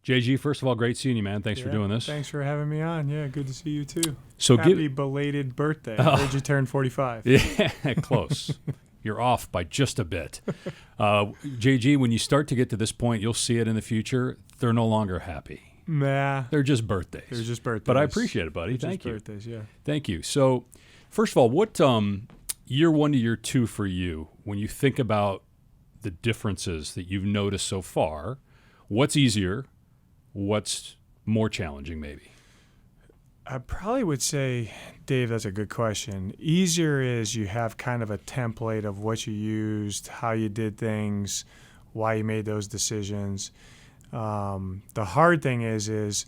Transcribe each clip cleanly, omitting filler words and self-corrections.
JG, first of all, great seeing you, man. Thanks for doing this. Thanks for having me on. Yeah, good to see you too. So Happy belated birthday. I heard you turned 45. Yeah, close. You're off by just a bit. JG, when you start to get to this point, you'll see it in the future. They're no longer happy. Nah. They're just birthdays. They're just birthdays. But I appreciate it, buddy. They're Thank you. Birthdays, yeah. Thank you. So, first of all, what year 1 to year 2 for you, when you think about the differences that you've noticed so far, what's easier? What's more challenging, maybe? I probably would say, Dave, that's a good question. Easier is you have kind of a template of what you used, how you did things, why you made those decisions. The hard thing is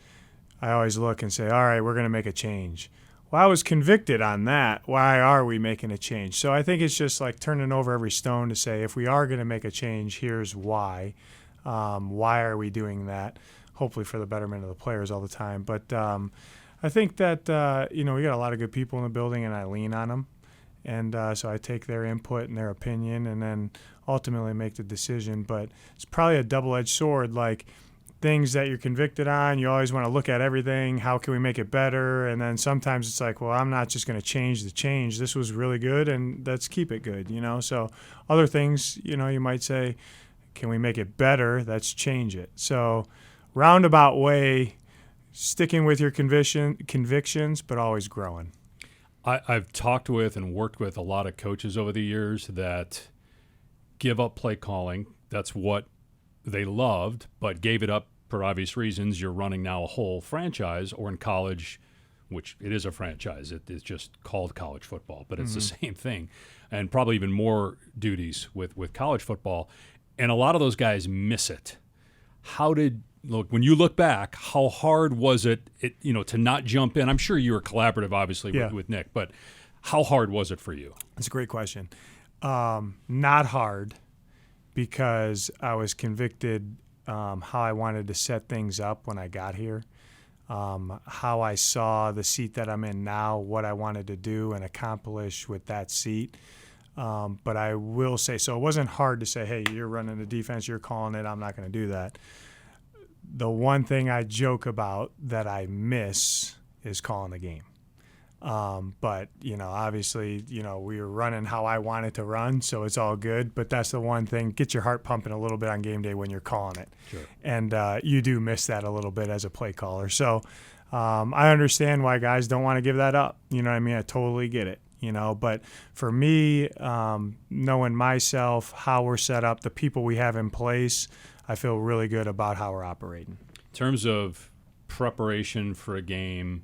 I always look and say, all right, we're going to make a change. Well, I was convicted on that. Why are we making a change? So I think it's just like turning over every stone to say, if we are going to make a change, here's why. Why are we doing that? Hopefully for the betterment of the players all the time. But I think that, we got a lot of good people in the building, and I lean on them. And so I take their input and their opinion and then ultimately make the decision. But it's probably a double-edged sword, like things that you're convicted on. You always want to look at everything. How can we make it better? And then sometimes it's like, well, I'm not just going to change the change. This was really good, and let's keep it good, So other things, you might say, can we make it better? Let's change it. So roundabout way, sticking with your convictions, but always growing. I've talked with and worked with a lot of coaches over the years that give up play calling. That's what they loved, but gave it up for obvious reasons. You're running now a whole franchise, or in college, which it is a franchise. It is just called college football, but it's the same thing, and probably even more duties with college football. And a lot of those guys miss it. When you look back, how hard was it to not jump in? I'm sure you were collaborative, obviously, with Nick, but how hard was it for you? That's a great question. Not hard, because I was convicted how I wanted to set things up when I got here, how I saw the seat that I'm in now, what I wanted to do and accomplish with that seat. But I will say, so it wasn't hard to say, hey, you're running the defense, you're calling it, I'm not going to do that. The one thing I joke about that I miss is calling the game. But, obviously, we were running how I wanted to run, so it's all good. But that's the one thing, get your heart pumping a little bit on game day when you're calling it. Sure. And you do miss that a little bit as a play caller. So I understand why guys don't want to give that up. You know what I mean? I totally get it. But for me, knowing myself, how we're set up, the people we have in place, I feel really good about how we're operating. In terms of preparation for a game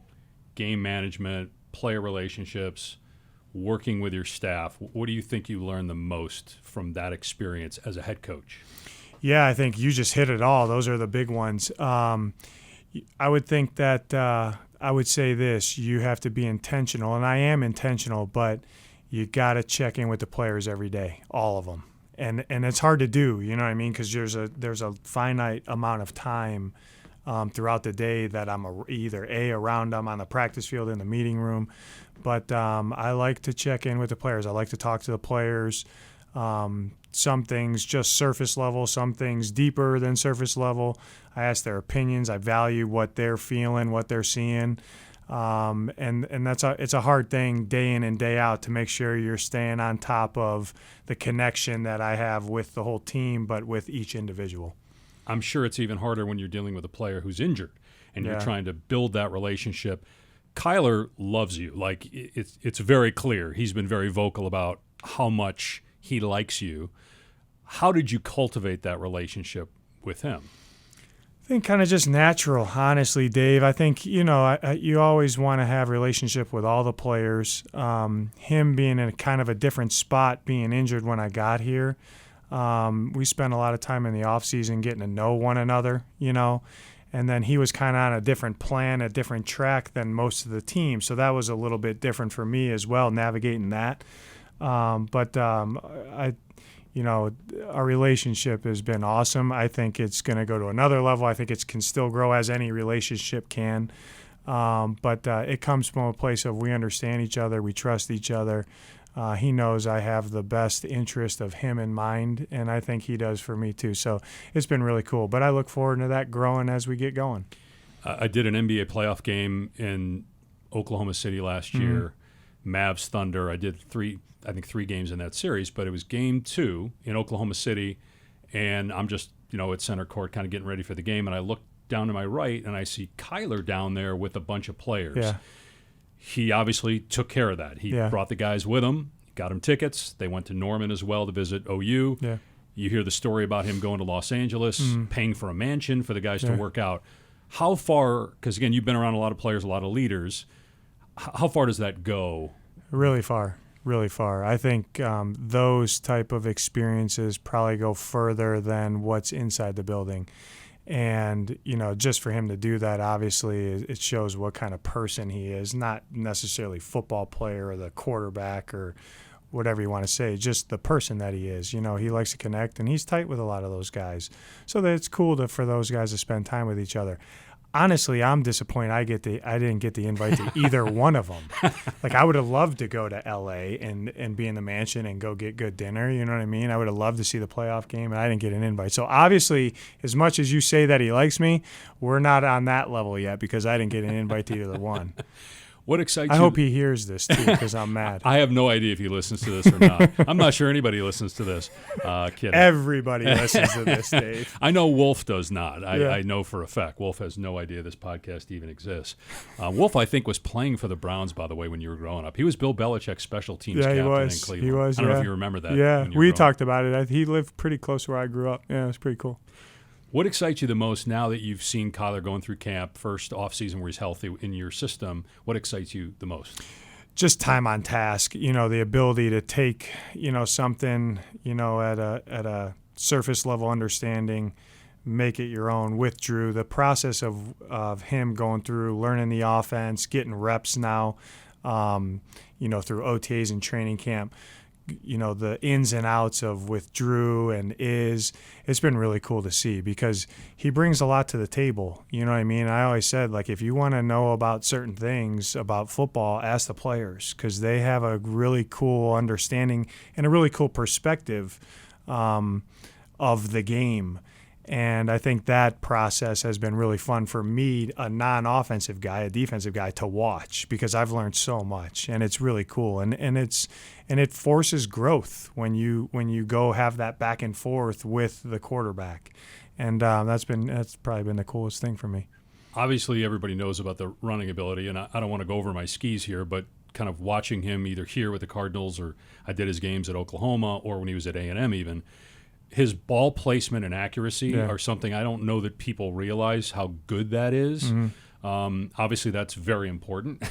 management, player relationships, working with your staff, what do you think you learned the most from that experience as a head coach? Yeah, I think you just hit it all. Those are the big ones. I would think that I would say this: you have to be intentional, and I am intentional, but you got to check in with the players every day, all of them. And it's hard to do, you know what I mean? Because there's a finite amount of time throughout the day that I'm either around them on the practice field, in the meeting room. But I like to check in with the players. I like to talk to the players. Some things just surface level, some things deeper than surface level. I ask their opinions. I value what they're feeling, what they're seeing. And it's a hard thing day in and day out to make sure you're staying on top of the connection that I have with the whole team, but with each individual. I'm sure it's even harder when you're dealing with a player who's injured and you're trying to build that relationship. Kyler loves you. Like, it's very clear. He's been very vocal about how much he likes you. How did you cultivate that relationship with him? I think kind of just natural, honestly, Dave. I think, you always want to have a relationship with all the players. Him being in kind of a different spot, being injured when I got here, we spent a lot of time in the offseason getting to know one another, and then he was kind of on a different plan, a different track than most of the team. So that was a little bit different for me as well, navigating that. Our relationship has been awesome. I think it's going to go to another level. I think it can still grow, as any relationship can. But it comes from a place of we understand each other, we trust each other. He knows I have the best interest of him in mind, and I think he does for me too. So it's been really cool. But I look forward to that growing as we get going. I did an NBA playoff game in Oklahoma City last year, Mavs Thunder. I did three games in that series, but it was game 2 in Oklahoma City, and I'm just, at center court kind of getting ready for the game, and I look down to my right, and I see Kyler down there with a bunch of players. Yeah. He obviously took care of that. He brought the guys with him, got them tickets. They went to Norman as well to visit OU. Yeah. You hear the story about him going to Los Angeles, paying for a mansion for the guys to work out. How far, because again, you've been around a lot of players, a lot of leaders, how far does that go? Really far. Really far. I think those type of experiences probably go further than what's inside the building. And, just for him to do that, obviously, it shows what kind of person he is, not necessarily football player or the quarterback or whatever you want to say, just the person that he is. He likes to connect, and he's tight with a lot of those guys. So that it's cool for those guys to spend time with each other. Honestly, I'm disappointed I didn't get the invite to either one of them. Like, I would have loved to go to L.A. and be in the mansion and go get good dinner. You know what I mean? I would have loved to see the playoff game, and I didn't get an invite. So, obviously, as much as you say that he likes me, we're not on that level yet because I didn't get an invite to either one. What excites you? I hope he hears this, too, because I'm mad. I have no idea if he listens to this or not. I'm not sure anybody listens to this. Kidding. Everybody listens to this, Dave. I know Wolf does not. I know for a fact. Wolf has no idea this podcast even exists. Wolf, I think, was playing for the Browns, by the way, when you were growing up. He was Bill Belichick's special teams captain in Cleveland. He was, I don't know if you remember that. Yeah, we talked about it. He lived pretty close to where I grew up. Yeah, it was pretty cool. What excites you the most now that you've seen Kyler going through camp, first offseason where he's healthy in your system? What excites you the most? Just time on task, the ability to take, something, at a surface level understanding, make it your own with Drew. The process of him going through, learning the offense, getting reps now, through OTAs and training camp. The ins and outs of with Drew and it's been really cool to see because he brings a lot to the table. You know what I mean? I always said, like, if you want to know about certain things about football, ask the players because they have a really cool understanding and a really cool perspective of the game. And I think that process has been really fun for me, a non-offensive guy, a defensive guy, to watch because I've learned so much, and it's really cool. And it forces growth when you go have that back and forth with the quarterback, and that's probably been the coolest thing for me. Obviously, everybody knows about the running ability, and I don't want to go over my skis here, but kind of watching him either here with the Cardinals or I did his games at Oklahoma or when he was at A&M even. His ball placement and accuracy are something I don't know that people realize how good that is. Mm-hmm. Obviously, that's very important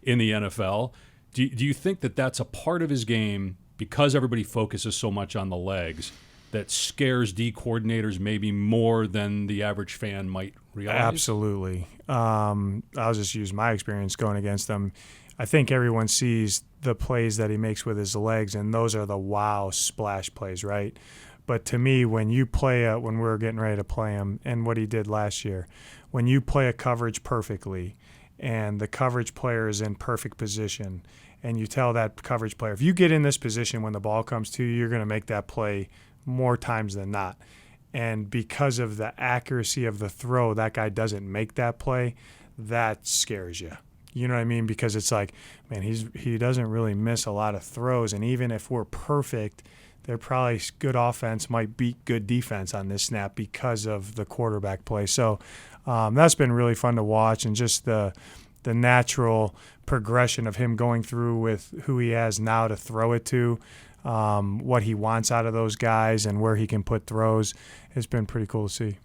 in the NFL. Do you think that that's a part of his game because everybody focuses so much on the legs that scares D coordinators maybe more than the average fan might realize? Absolutely. I'll just use my experience going against him. I think everyone sees the plays that he makes with his legs, and those are the wow splash plays, right? But to me, when you play when we're getting ready to play him and what he did last year, when you play a coverage perfectly and the coverage player is in perfect position and you tell that coverage player, if you get in this position when the ball comes to you, you're going to make that play more times than not. And because of the accuracy of the throw, that guy doesn't make that play, that scares you. You know what I mean? Because it's like, man, he doesn't really miss a lot of throws. And even if we're perfect, they're probably good offense might beat good defense on this snap because of the quarterback play. So that's been really fun to watch, and just the natural progression of him going through with who he has now to throw it to, what he wants out of those guys and where he can put throws. It's been pretty cool to see.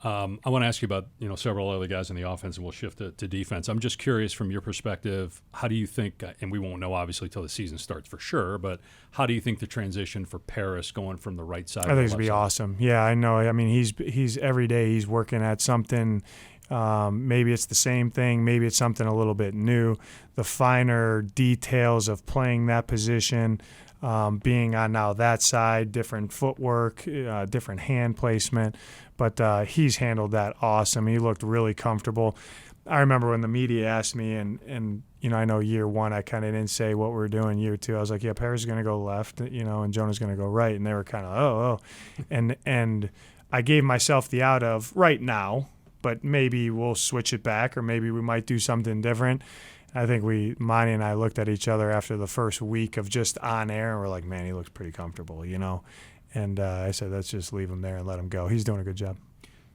I want to ask you about several other guys in the offense, and we'll shift to defense. I'm just curious from your perspective, how do you think, and we won't know obviously till the season starts for sure, but how do you think the transition for Paris going from the right side? I think it's gonna be awesome. Yeah, I know. I mean, he's every day he's working at something. Maybe it's the same thing. Maybe it's something a little bit new. The finer details of playing that position. being on now that side, different footwork, different hand placement. But he's handled that awesome. He looked really comfortable. I remember when the media asked me, and I know year one I kind of didn't say what we were doing. Year two I was like, yeah, Paris is going to go left, and Jonah's going to go right. And they were kind of, oh. And I gave myself the out of right now, but maybe we'll switch it back, or maybe we might do something different. I think Monty and I looked at each other after the first week of just on air, and we're like, man, he looks pretty comfortable, And I said, let's just leave him there and let him go. He's doing a good job.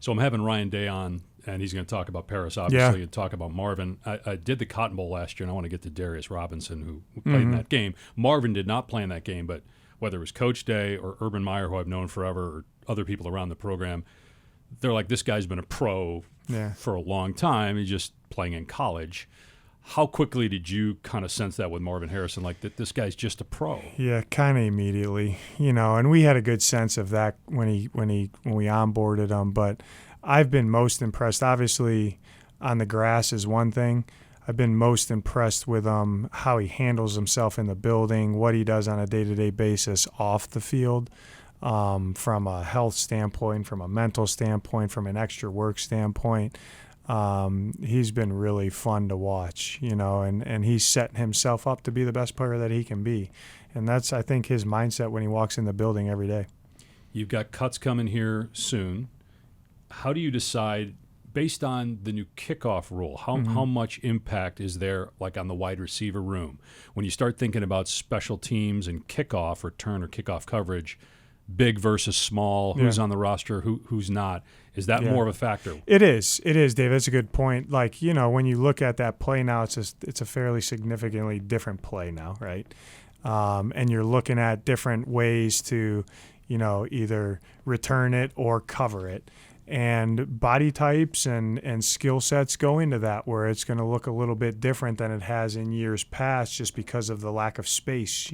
So I'm having Ryan Day on, and he's going to talk about Paris, obviously, and talk about Marvin. I did the Cotton Bowl last year, and I want to get to Darius Robinson, who played in that game. Marvin did not play in that game, but whether it was Coach Day or Urban Meyer, who I've known forever, or other people around the program, they're like, this guy's been a pro for a long time. He's just playing in college. How quickly did you kind of sense that with Marvin Harrison, like that this guy's just a pro? Yeah, kind of immediately, and we had a good sense of that when we onboarded him. But I've been most impressed. Obviously, on the grass is one thing. I've been most impressed with how he handles himself in the building, what he does on a day-to-day basis off the field, from a health standpoint, from a mental standpoint, from an extra work standpoint. He's been really fun to watch, and he's setting himself up to be the best player that he can be. And that's, I think, his mindset when he walks in the building every day. You've got cuts coming here soon. How do you decide, based on the new kickoff rule, how much impact is there, like on the wide receiver room? When you start thinking about special teams and kickoff, return or kickoff coverage, big versus small, who's on the roster, who's not, is that more of a factor? It is, Dave. That's a good point. Like, when you look at that play now, it's a fairly significantly different play now, right? And you're looking at different ways to, either return it or cover it. And body types and skill sets go into that, where it's going to look a little bit different than it has in years past just because of the lack of space,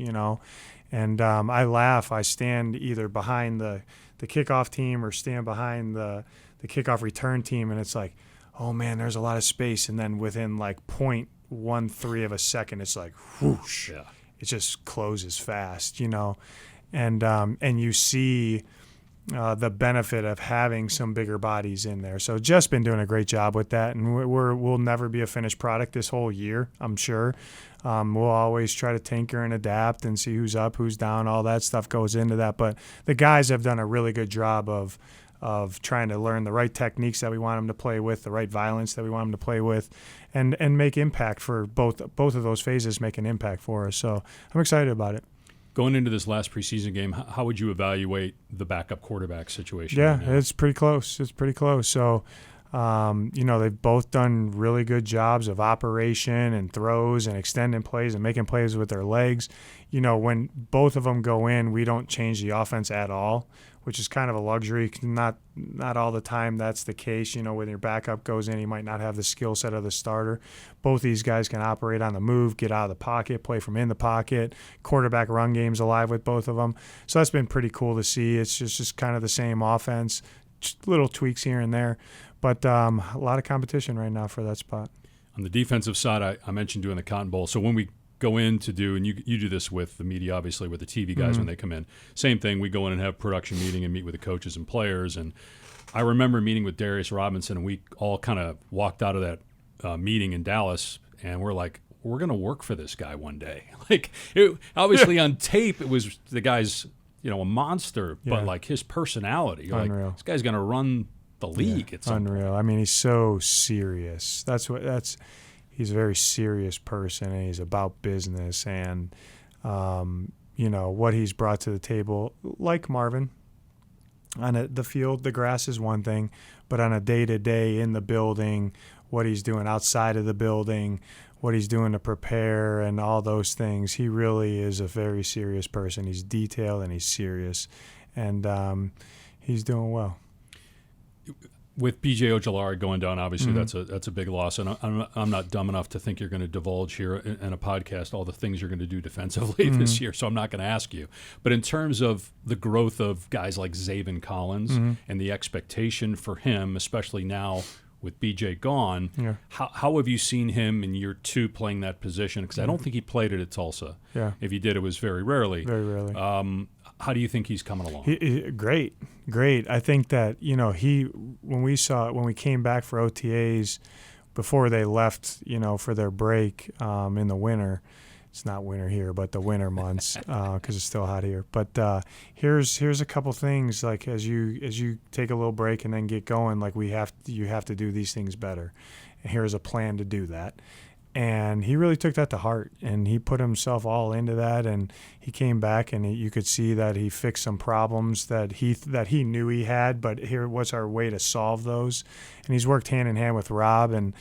And I laugh. I stand either behind the kickoff team or stand behind the kickoff return team, and it's like, oh, man, there's a lot of space. And then within like 0.13 of a second, it's like whoosh. Yeah. It just closes fast, And you see the benefit of having some bigger bodies in there. So just been doing a great job with that, and we'll never be a finished product this whole year, I'm sure. We'll always try to tinker and adapt and see who's up, who's down. All that stuff goes into that. But the guys have done a really good job of trying to learn the right techniques that we want them to play with, the right violence that we want them to play with, and make impact for both of those phases, make an impact for us. So I'm excited about it. Going into this last preseason game, how would you evaluate the backup quarterback situation? Yeah, it's pretty close. So, they've both done really good jobs of operation and throws and extending plays and making plays with their legs. When both of them go in, we don't change the offense at all, which is kind of a luxury. Not all the time that's the case. When your backup goes in, he might not have the skill set of the starter. Both these guys can operate on the move, get out of the pocket, play from in the pocket. Quarterback run game's alive with both of them. So that's been pretty cool to see. It's just kind of the same offense, just little tweaks here and there. But a lot of competition right now for that spot. On the defensive side, I mentioned doing the Cotton Bowl. So when we go in to do, and you do this with the media, obviously, with the TV guys when they come in. Same thing, we go in and have production meeting and meet with the coaches and players. And I remember meeting with Darius Robinson, and we all kind of walked out of that meeting in Dallas, and we're like, we're going to work for this guy one day. Obviously on tape, it was the guy's, a monster, but like his personality, unreal. Like, this guy's going to run the league. It's unreal. I mean, he's so serious. He's a very serious person, and he's about business. And, what he's brought to the table, like Marvin, on the field, the grass is one thing, but on a day-to-day in the building, what he's doing outside of the building, what he's doing to prepare and all those things, he really is a very serious person. He's detailed and he's serious, and he's doing well. With B.J. Ojulari going down, obviously that's a big loss, and I'm not dumb enough to think you're going to divulge here in a podcast all the things you're going to do defensively this year, so I'm not going to ask you. But in terms of the growth of guys like Zaven Collins and the expectation for him, especially now with BJ gone. Yeah. How have you seen him in year 2 playing that position? Because I don't think he played it at Tulsa. Yeah. If he did, it was very rarely. Very rarely. How do you think he's coming along? Great. I think that, when we came back for OTAs before they left, for their break in the winter. It's not winter here, but the winter months because it's still hot here. But here's a couple things, like as you take a little break and then get going, like you have to do these things better. And here's a plan to do that. And he really took that to heart, and he put himself all into that. And he came back, and you could see that he fixed some problems that he knew he had. But here, what's our way to solve those? And he's worked hand in hand with Rob, and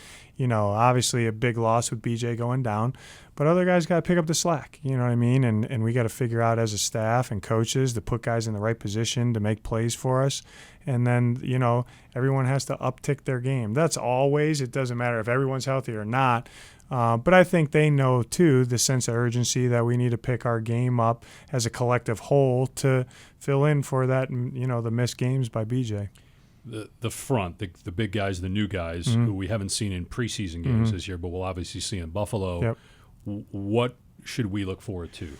obviously a big loss with BJ going down, but other guys got to pick up the slack. You know what I mean? And we got to figure out as a staff and coaches to put guys in the right position to make plays for us. And then, everyone has to uptick their game. That's always, it doesn't matter if everyone's healthy or not. But I think they know, too, the sense of urgency that we need to pick our game up as a collective whole to fill in for that, the missed games by BJ. The front, the big guys, the new guys who we haven't seen in preseason games this year, but we'll obviously see in Buffalo. Yep. What should we look forward to?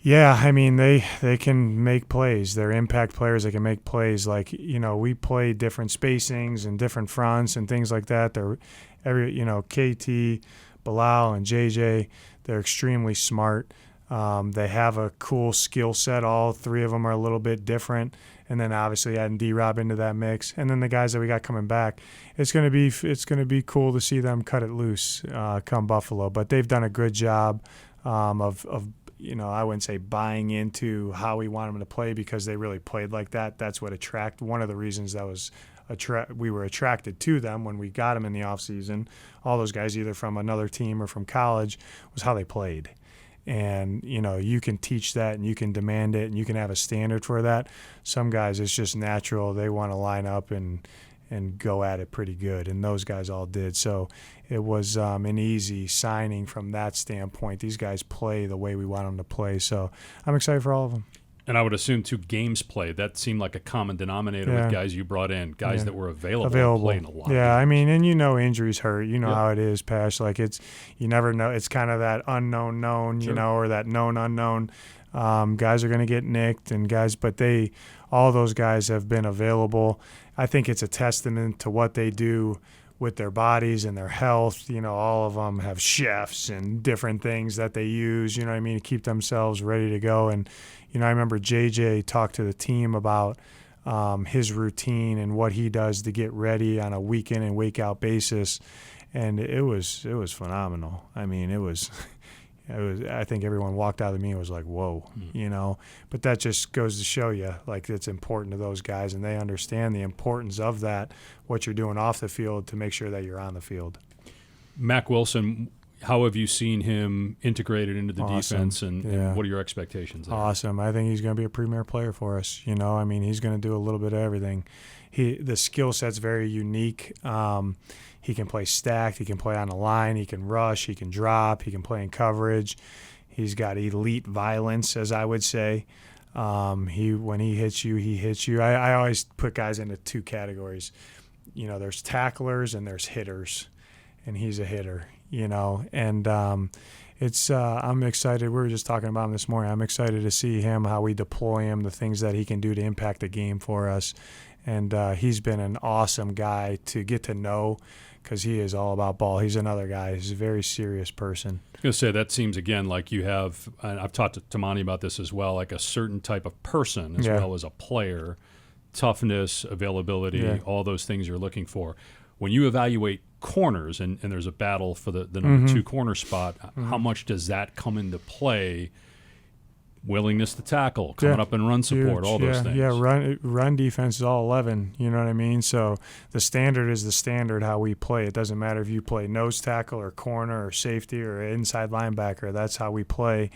Yeah, I mean, they can make plays. They're impact players. They can make plays. Like, we play different spacings and different fronts and things like that. They're KT, Bilal, and JJ, they're extremely smart. They have a cool skill set. All three of them are a little bit different. And then obviously adding D-Rob into that mix. And then the guys that we got coming back, it's gonna be cool to see them cut it loose come Buffalo. But they've done a good job of I wouldn't say buying into how we want them to play, because they really played like that. That's what one of the reasons that was we were attracted to them when we got them in the offseason. All those guys, either from another team or from college, was how they played. And, you can teach that and you can demand it and you can have a standard for that. Some guys, it's just natural. They want to line up and go at it pretty good. And those guys all did. So it was an easy signing from that standpoint. These guys play the way we want them to play. So I'm excited for all of them. And I would assume, too, games played. That seemed like a common denominator with guys you brought in, guys that were available. Playing a lot. Yeah, I mean, and injuries hurt. You know how it is, Pasch. Like, you never know. It's kind of that unknown known, sure. Or that known unknown. Guys are going to get nicked, but all those guys have been available. I think it's a testament to what they do with their bodies and their health. All of them have chefs and different things that they use, to keep themselves ready to go. And, I remember JJ talked to the team about his routine and what he does to get ready on a week in and week out basis. And it was phenomenal. I mean, it was I think everyone walked out of the meeting and was like, whoa, But that just goes to show you, like, it's important to those guys, and they understand the importance of that, what you're doing off the field to make sure that you're on the field. Mack Wilson, how have you seen him integrated into the defense, and what are your expectations there? Awesome. I think he's going to be a premier player for us. He's going to do a little bit of everything. The skill set's very unique. He can play stacked. He can play on the line. He can rush. He can drop. He can play in coverage. He's got elite violence, as I would say. When he hits you, he hits you. I always put guys into two categories. There's tacklers and there's hitters, and he's a hitter. And it's I'm excited. We were just talking about him this morning. I'm excited to see him, how we deploy him, the things that he can do to impact the game for us. And he's been an awesome guy to get to know, because he is all about ball. He's another guy. He's a very serious person. I was going to say, that seems, again, like you have, and I've talked to Tamani about this as well, like a certain type of person as well as a player, toughness, availability, all those things you're looking for. When you evaluate corners, and there's a battle for the number 2 corner spot, how much does that come into play? Willingness to tackle, coming up and run support, all those things. Yeah, run defense is all 11, you know what I mean? So the standard is the standard how we play. It doesn't matter if you play nose tackle or corner or safety or inside linebacker. That's how we play.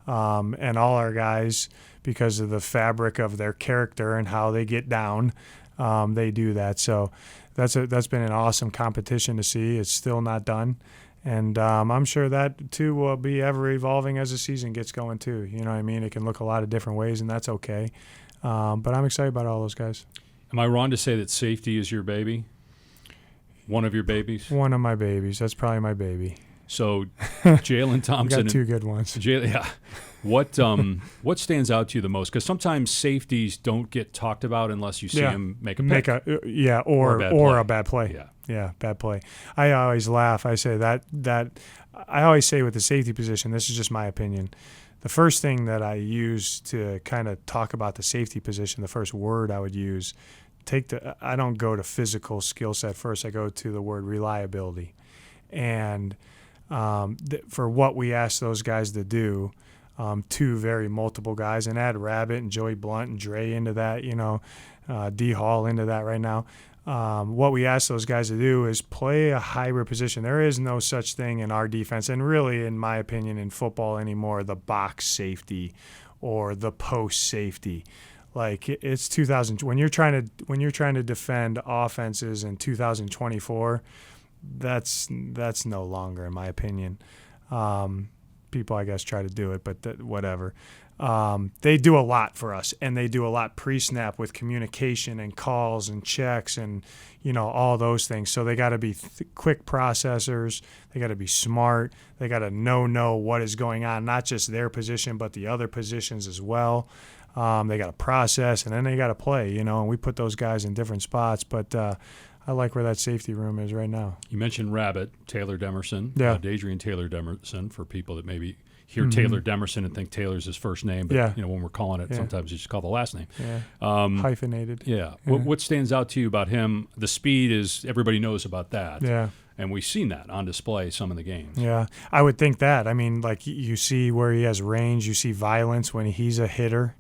And all our guys, because of the fabric of their character and how they get down, they do that. So that's been an awesome competition to see. It's still not done. And I'm sure that, too, will be ever-evolving as the season gets going, too. You know what I mean? It can look a lot of different ways, and that's okay. But I'm excited about all those guys. Am I wrong to say that safety is your baby? One of your babies? One of my babies. That's probably my baby. So Jalen Thompson. We got two good ones. Yeah. What stands out to you the most? Because sometimes safeties don't get talked about unless you see him make a pick. Or a bad play. Yeah, bad play. I always laugh. I say that I always say with the safety position, this is just my opinion. The first thing that I use to kind of talk about the safety position, the first word I would use, I don't go to physical skill set first. I go to the word reliability. And for what we ask those guys to do, two very multiple guys, and add Rabbit and Joey Blunt and Dre into that, D Hall into that right now. What we ask those guys to do is play a hybrid position. There is no such thing in our defense, and really, in my opinion, in football anymore, the box safety or the post safety. Like it's 2000 when you're trying to defend offenses in 2024, that's no longer, in my opinion. People, I guess, try to do it, but whatever. They do a lot for us, and they do a lot pre-snap with communication and calls and checks and, all those things. So they got to be quick processors. They got to be smart. They got to know what is going on, not just their position, but the other positions as well. They got to process, and then they got to play, and we put those guys in different spots. But I like where that safety room is right now. You mentioned Rabbit, Taylor Demerson, yeah. Dadrian Taylor Demerson, for people that maybe hear Taylor Demerson and think Taylor's his first name, but when we're calling it, sometimes you just call the last name. Yeah. Hyphenated. Yeah. What stands out to you about him? The speed is, everybody knows about that. Yeah. And we've seen that on display some of the games. Yeah, I would think that. I mean, like you see where he has range, you see violence when he's a hitter.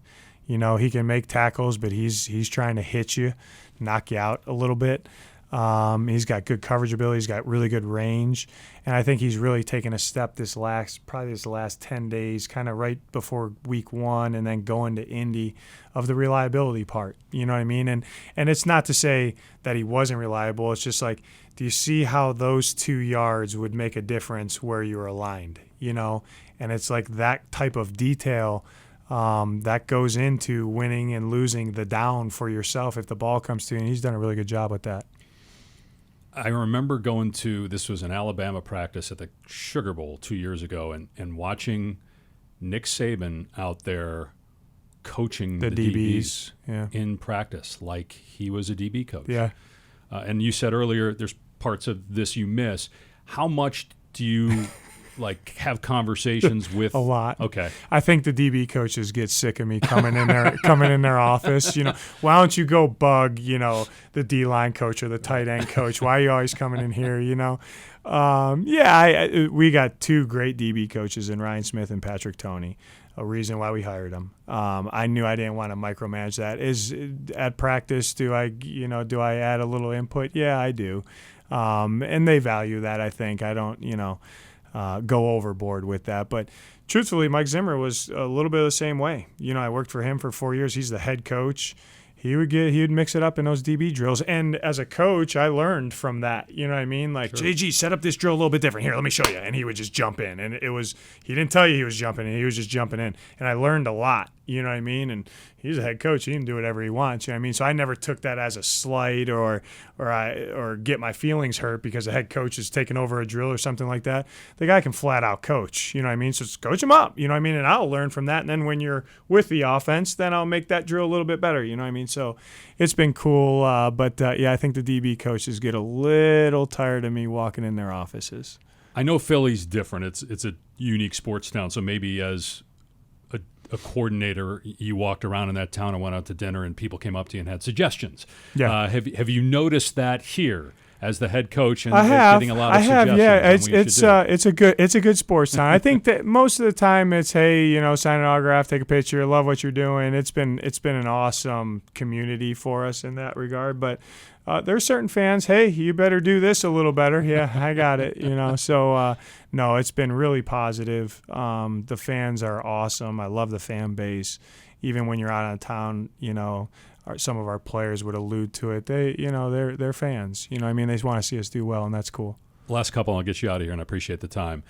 He can make tackles, but he's trying to hit you, knock you out a little bit. He's got good coverage ability. He's got really good range. And I think he's really taken a step this last 10 days, kind of right before week 1 and then going to Indy, of the reliability part. You know what I mean? And it's not to say that he wasn't reliable. It's just like, do you see how those 2 yards would make a difference where you're aligned? And it's like that type of detail that goes into winning and losing the down for yourself if the ball comes to you. And he's done a really good job with that. I remember this was an Alabama practice at the Sugar Bowl 2 years ago, and watching Nick Saban out there coaching the DBs in practice like he was a DB coach. Yeah. And you said earlier there's parts of this you miss. How much do you have conversations with? A lot. Okay. I think the DB coaches get sick of me coming in their office. Why don't you go bug, the D-line coach or the tight end coach? Why are you always coming in here? We got 2 great DB coaches in Ryan Smith and Patrick Toney. A reason why we hired them. I knew I didn't want to micromanage that. Is at practice, do I add a little input? Yeah, I do. And they value that, I think. I don't, go overboard with that. But truthfully, Mike Zimmer was a little bit of the same way. I worked for him for 4 years. He's the head coach. He would mix it up in those DB drills. And as a coach, I learned from that. You know what I mean? Like, sure. JG, set up this drill a little bit different. Here, let me show you. And he would just jump in. And he didn't tell you he was jumping in. He was just jumping in. And I learned a lot. You know what I mean? And he's a head coach. He can do whatever he wants. You know what I mean? So I never took that as a slight or get my feelings hurt because the head coach is taking over a drill or something like that. The guy can flat out coach. You know what I mean? So just coach him up. You know what I mean? And I'll learn from that. And then when you're with the offense, then I'll make that drill a little bit better. You know what I mean? So it's been cool. But I think the DB coaches get a little tired of me walking in their offices. I know Philly's different. It's a unique sports town. So maybe as a coordinator, you walked around in that town and went out to dinner, and people came up to you and had suggestions. Yeah. Have you noticed that here as the head coach and getting a lot of suggestions? Yeah. It's a good sports town. I think that most of the time it's, hey, sign an autograph, take a picture, love what you're doing. It's been an awesome community for us in that regard. But there's certain fans, hey, you better do this a little better. Yeah, I got it. So no, it's been really positive. The fans are awesome. I love the fan base. Even when you're out of town, some of our players would allude to it. They're fans. I mean, they want to see us do well, and that's cool. Last couple, I'll get you out of here, and I appreciate the time.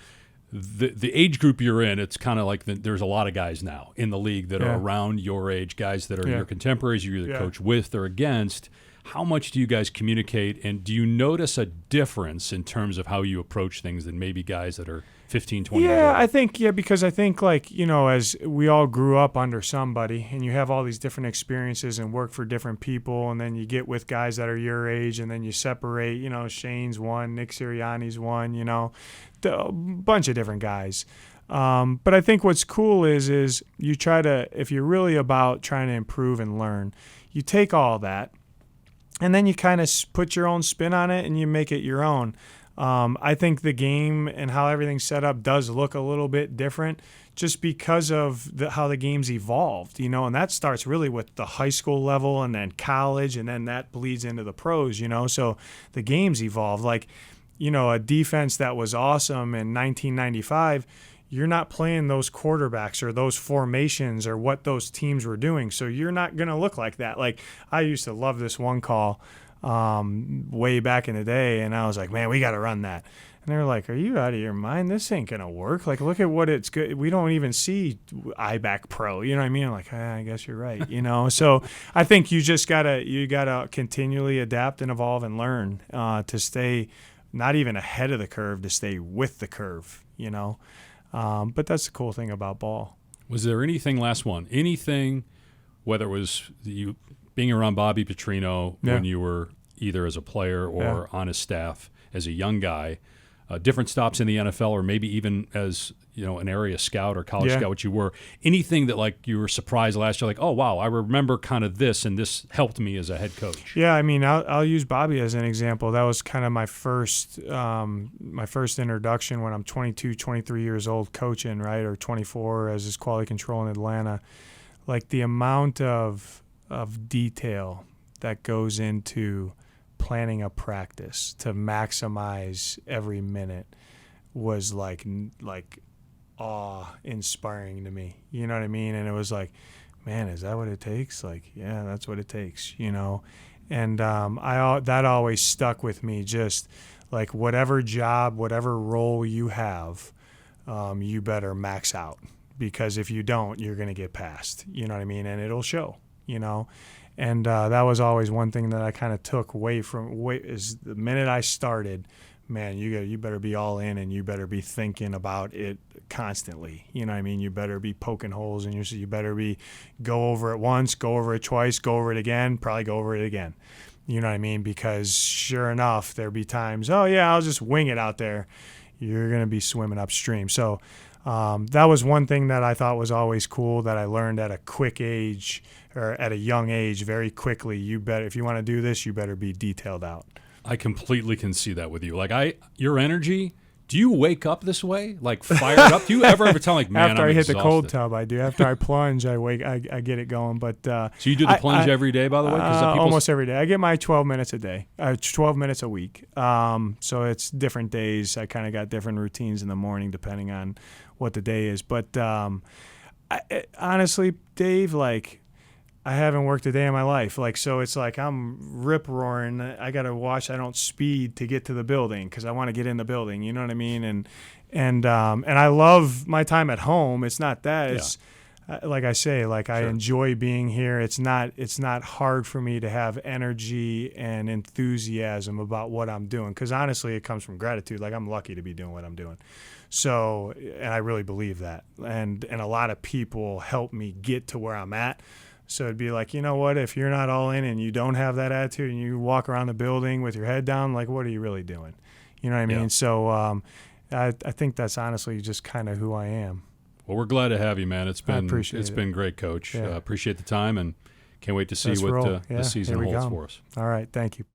The age group you're in, it's kind of like there's a lot of guys now in the league that are around your age, guys that are your contemporaries, you either coach with or against. How much do you guys communicate, and do you notice a difference in terms of how you approach things than maybe guys that are 15, 20 years old? Because I think, like, as we all grew up under somebody, and you have all these different experiences and work for different people, and then you get with guys that are your age, and then you separate. Shane's one, Nick Sirianni's one, a bunch of different guys. But I think what's cool is you try to, if you're really about trying to improve and learn, you take all that, and then you kind of put your own spin on it and you make it your own. I think the game and how everything's set up does look a little bit different just because of how the game's evolved, and that starts really with the high school level and then college, and then that bleeds into the pros, so the game's evolved. Like, a defense that was awesome in 1995, you're not playing those quarterbacks or those formations or what those teams were doing. So you're not going to look like that. Like, I used to love this one call way back in the day, and I was like, man, we got to run that. And they were like, are you out of your mind? This ain't going to work. Like, look at what it's good. We don't even see iBack Pro. You know what I mean? I'm like, I guess you're right. So I think you just got to continually adapt and evolve and learn to stay not even ahead of the curve, to stay with the curve, But that's the cool thing about ball. Was there anything, last one, whether it was you being around Bobby Petrino when you were either as a player or on his staff as a young guy, different stops in the NFL, or maybe even as an area scout or college scout, which you were, anything that like you were surprised last year, like, oh wow, I remember kind of this, and this helped me as a head coach? Yeah, I mean, I'll use Bobby as an example. That was kind of my first introduction when I'm 22, 23 years old coaching, right, or 24 as his quality control in Atlanta. Like, the amount of detail that goes into planning a practice to maximize every minute was like awe-inspiring to me. You know what I mean? And it was like, man, is that what it takes? Like, yeah, that's what it takes, And that always stuck with me, just like whatever job, whatever role you have, you better max out, because if you don't, you're going to get passed. You know what I mean? And it'll show, And that was always one thing that I kind of took away is the minute I started, man, you better be all in, and you better be thinking about it constantly. You know what I mean? You better be poking holes, and you better be go over it once, go over it twice, go over it again, probably go over it again. You know what I mean? Because sure enough, there'll be times, oh yeah, I'll just wing it out there. You're going to be swimming upstream. So that was one thing that I thought was always cool, that I learned at a quick age, or at a young age, very quickly. If you want to do this, you better be detailed out. I completely can see that with you. Like, your energy, do you wake up this way? Like, fired up? Do you ever tell, like, man, after I'm I hit exhausted? the cold tub, I do. After I plunge, I get it going. But so you do the plunge every day, by the way? Almost every day. I get my 12 minutes a day, 12 minutes a week. So it's different days. I kind of got different routines in the morning depending on what the day is. But honestly, Dave, like, I haven't worked a day in my life. Like, so it's like I'm rip roaring. I got to watch. I don't speed to get to the building because I want to get in the building. You know what I mean? And I love my time at home. It's not that. It's like I say, like, I enjoy being here. It's not hard for me to have energy and enthusiasm about what I'm doing, because honestly, it comes from gratitude. Like, I'm lucky to be doing what I'm doing. So, and I really believe that. And a lot of people help me get to where I'm at. So it'd be like, you know what, if you're not all in and you don't have that attitude and you walk around the building with your head down, like, what are you really doing? You know what I mean? So I think that's honestly just kind of who I am. Well, we're glad to have you, man. It's been great, Coach. Yeah. Appreciate the time, and can't wait to see what the season holds for us. All right. Thank you.